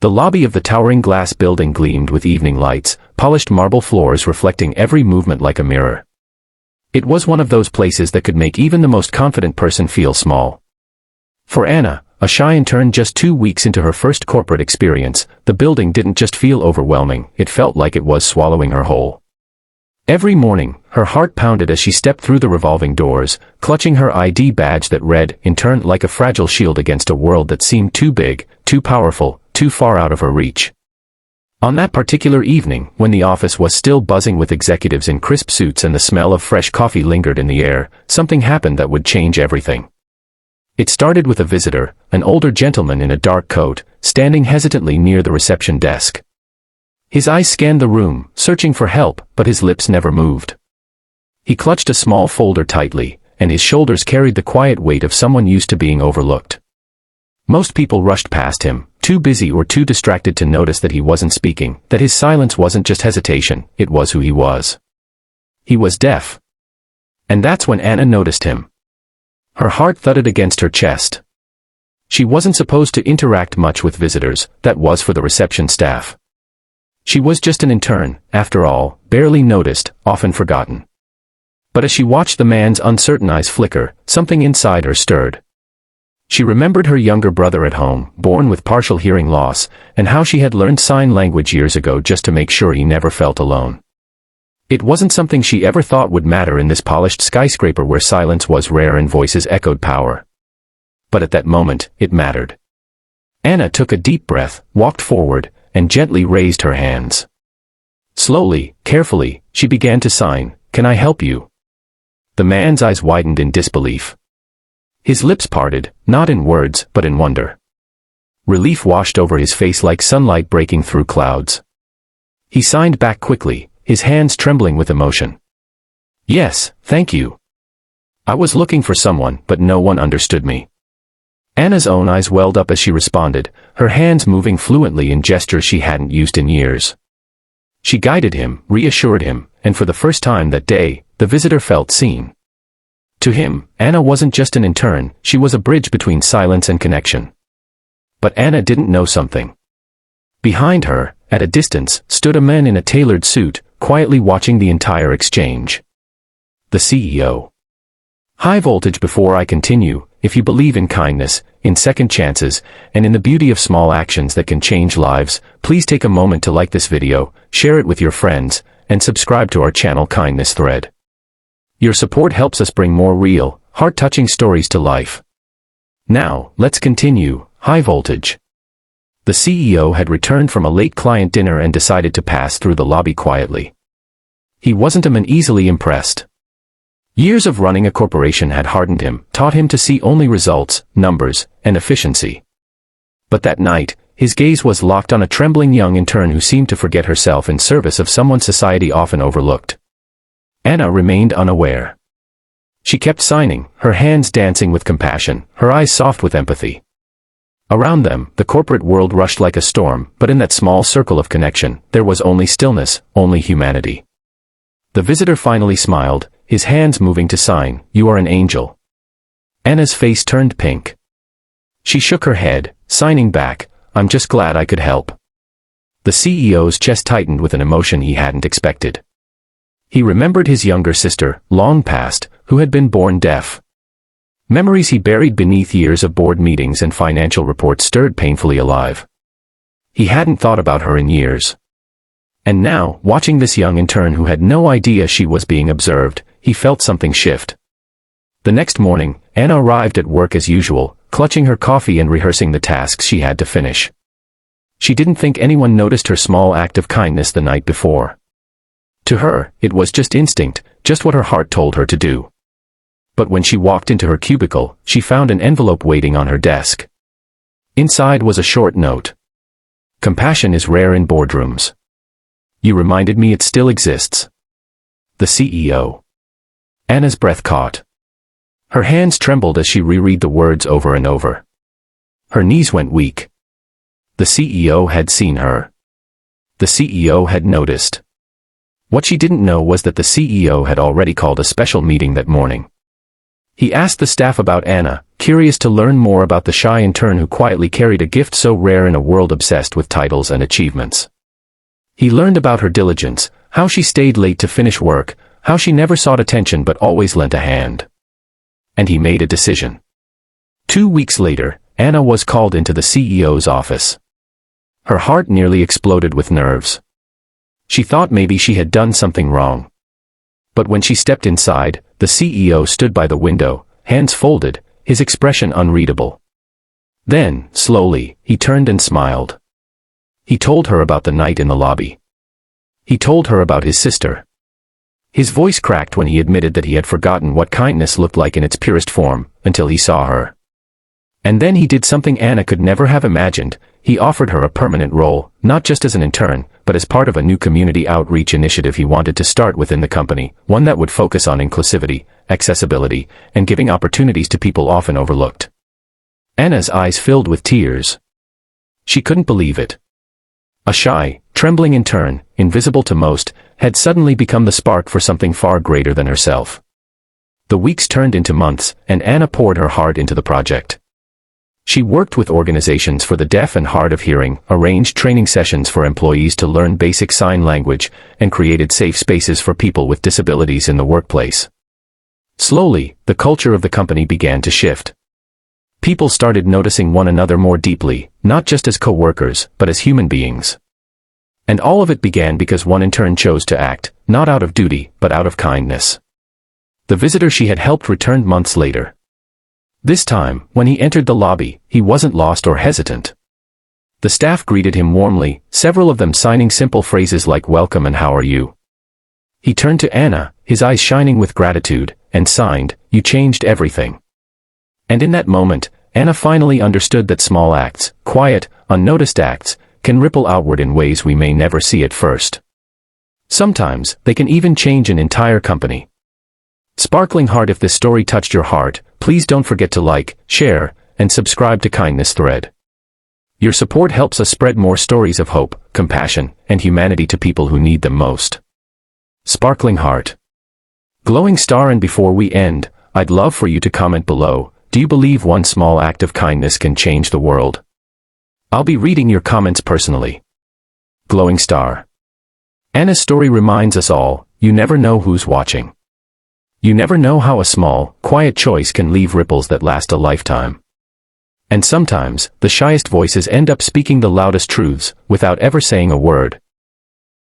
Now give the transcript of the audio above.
The lobby of the towering glass building gleamed with evening lights, polished marble floors reflecting every movement like a mirror. It was one of those places that could make even the most confident person feel small. For Anna, a shy intern just 2 weeks into her first corporate experience, the building didn't just feel overwhelming, it felt like it was swallowing her whole. Every morning, her heart pounded as she stepped through the revolving doors, clutching her ID badge that read, Intern, like a fragile shield against a world that seemed too big, too powerful, too far out of her reach. On that particular evening, when the office was still buzzing with executives in crisp suits and the smell of fresh coffee lingered in the air, something happened that would change everything. It started with a visitor, an older gentleman in a dark coat, standing hesitantly near the reception desk. His eyes scanned the room, searching for help, but his lips never moved. He clutched a small folder tightly, and his shoulders carried the quiet weight of someone used to being overlooked. Most people rushed past him, too busy or too distracted to notice that he wasn't speaking, that his silence wasn't just hesitation, it was who he was. He was deaf. And that's when Anna noticed him. Her heart thudded against her chest. She wasn't supposed to interact much with visitors, that was for the reception staff. She was just an intern, after all, barely noticed, often forgotten. But as she watched the man's uncertain eyes flicker, something inside her stirred. She remembered her younger brother at home, born with partial hearing loss, and how she had learned sign language years ago just to make sure he never felt alone. It wasn't something she ever thought would matter in this polished skyscraper where silence was rare and voices echoed power. But at that moment, it mattered. Anna took a deep breath, walked forward, and gently raised her hands. Slowly, carefully, she began to sign, "Can I help you?" The man's eyes widened in disbelief. His lips parted, not in words, but in wonder. Relief washed over his face like sunlight breaking through clouds. He signed back quickly, his hands trembling with emotion. "Yes, thank you. I was looking for someone, but no one understood me." Anna's own eyes welled up as she responded, her hands moving fluently in gestures she hadn't used in years. She guided him, reassured him, and for the first time that day, the visitor felt seen. To him, Anna wasn't just an intern, she was a bridge between silence and connection. But Anna didn't know something. Behind her, at a distance, stood a man in a tailored suit, quietly watching the entire exchange. The CEO. High voltage. Before I continue, if you believe in kindness, in second chances, and in the beauty of small actions that can change lives, please take a moment to like this video, share it with your friends, and subscribe to our channel Kindness Thread. Your support helps us bring more real, heart-touching stories to life. Now, let's continue. High voltage. The CEO had returned from a late client dinner and decided to pass through the lobby quietly. He wasn't a man easily impressed. Years of running a corporation had hardened him, taught him to see only results, numbers, and efficiency. But that night, his gaze was locked on a trembling young intern who seemed to forget herself in service of someone society often overlooked. Anna remained unaware. She kept signing, her hands dancing with compassion, her eyes soft with empathy. Around them, the corporate world rushed like a storm, but in that small circle of connection, there was only stillness, only humanity. The visitor finally smiled, his hands moving to sign, "You are an angel." Anna's face turned pink. She shook her head, signing back, "I'm just glad I could help." The CEO's chest tightened with an emotion he hadn't expected. He remembered his younger sister, long past, who had been born deaf. Memories he buried beneath years of board meetings and financial reports stirred painfully alive. He hadn't thought about her in years. And now, watching this young intern who had no idea she was being observed, he felt something shift. The next morning, Anna arrived at work as usual, clutching her coffee and rehearsing the tasks she had to finish. She didn't think anyone noticed her small act of kindness the night before. To her, it was just instinct, just what her heart told her to do. But when she walked into her cubicle, she found an envelope waiting on her desk. Inside was a short note. "Compassion is rare in boardrooms. You reminded me it still exists." The CEO. Anna's breath caught. Her hands trembled as she reread the words over and over. Her knees went weak. The CEO had seen her. The CEO had noticed. What she didn't know was that the CEO had already called a special meeting that morning. He asked the staff about Anna, curious to learn more about the shy intern who quietly carried a gift so rare in a world obsessed with titles and achievements. He learned about her diligence, how she stayed late to finish work, how she never sought attention but always lent a hand. And he made a decision. 2 weeks later, Anna was called into the CEO's office. Her heart nearly exploded with nerves. She thought maybe she had done something wrong. But when she stepped inside, the CEO stood by the window, hands folded, his expression unreadable. Then, slowly, he turned and smiled. He told her about the night in the lobby. He told her about his sister. His voice cracked when he admitted that he had forgotten what kindness looked like in its purest form, until he saw her. And then he did something Anna could never have imagined. He offered her a permanent role, not just as an intern, but as part of a new community outreach initiative he wanted to start within the company, one that would focus on inclusivity, accessibility, and giving opportunities to people often overlooked. Anna's eyes filled with tears. She couldn't believe it. A shy, trembling intern, invisible to most, had suddenly become the spark for something far greater than herself. The weeks turned into months, and Anna poured her heart into the project. She worked with organizations for the deaf and hard of hearing, arranged training sessions for employees to learn basic sign language, and created safe spaces for people with disabilities in the workplace. Slowly, the culture of the company began to shift. People started noticing one another more deeply, not just as co-workers, but as human beings. And all of it began because one intern chose to act, not out of duty, but out of kindness. The visitor she had helped returned months later. This time, when he entered the lobby, he wasn't lost or hesitant. The staff greeted him warmly, several of them signing simple phrases like "Welcome" and "How are you?" He turned to Anna, his eyes shining with gratitude, and signed, "You changed everything." And in that moment, Anna finally understood that small acts, quiet, unnoticed acts, can ripple outward in ways we may never see at first. Sometimes, they can even change an entire company. Sparkling Heart, if this story touched your heart, please don't forget to like, share, and subscribe to Kindness Thread. Your support helps us spread more stories of hope, compassion, and humanity to people who need them most. Sparkling Heart. Glowing Star. And before we end, I'd love for you to comment below, do you believe one small act of kindness can change the world? I'll be reading your comments personally. Glowing Star. Anna's story reminds us all, you never know who's watching. You never know how a small, quiet choice can leave ripples that last a lifetime. And sometimes, the shyest voices end up speaking the loudest truths, without ever saying a word.